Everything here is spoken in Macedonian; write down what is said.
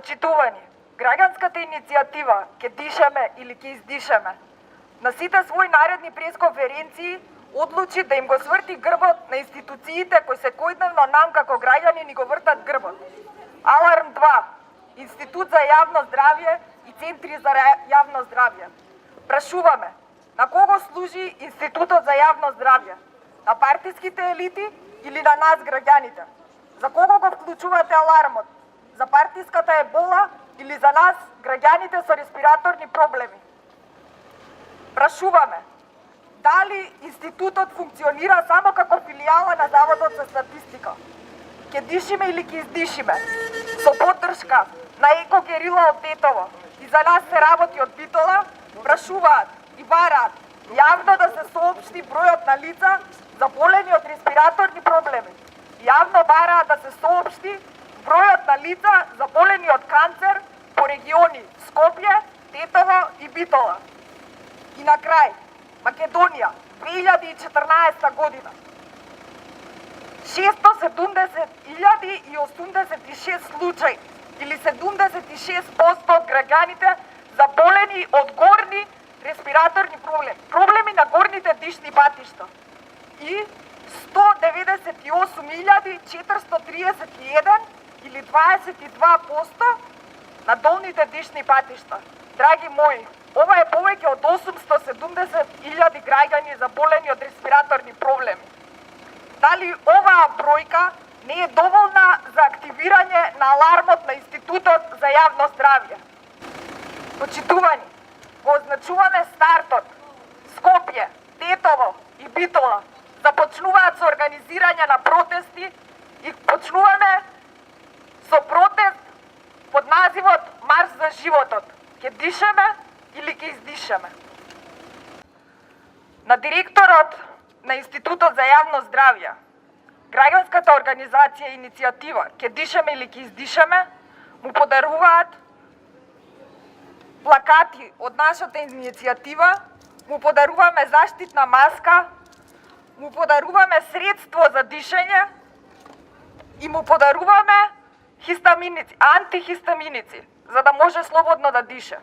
Почитувани, граѓанската иницијатива «Ке дишеме или ке издишеме» на сите своји наредни пресконференции одлучи да им го сврти грбот на институциите кои секојдневно нам како граѓани ни го вртат грбот. Аларм 2, Институт за јавно здравје и Центри за јавно здравје. Прашуваме, на кого служи Институтот за јавно здравје? На партиските елити или на нас граѓаните? За кого го вклучувате алармот? За партиската ебола или за нас граѓаните со респираторни проблеми? Прашуваме, дали институтот функционира само како филијала на Заводот за статистика? Ке дишиме или ке издишиме? Со поддршка на Еко Герила од Тетово и за нас се работи од Битола, прашуваат и бараат јавно да се соопшти бројот на лица заболени од респираторни проблеми. Јавно бараат да се соопшти бројот на лица заболени од канцер по региони Скопје, Тетово и Битола. И на крај, Македонија, 2014 година. 670.086 случаи или 76% од граѓаните заболени од горни респираторни проблеми. Проблеми на горните дишни патишта. И 198.431 или 22% на долните дишни патишта. Драги мои, ова е повеќе од 870.000 граѓани заболени од респираторни проблеми. Дали оваа бројка не е доволна за активирање на алармот на Институтот за јавно здравје? Почитувани, го означуваме стартот. Скопје, Тетово и Битола започнуваат со организирање на протести и почнуваме со протест под називот Марш за животот. Ке дишеме или ке издишеме? На директорот на Институтот за јавно здравје, граѓанската организација и иницијатива «Ке дишеме или ке издишеме» му подаруваат плакати од нашата иницијатива, му подаруваме заштитна маска, му подаруваме средство за дишење и му подаруваме антихистаминици, за да може слободно да дише.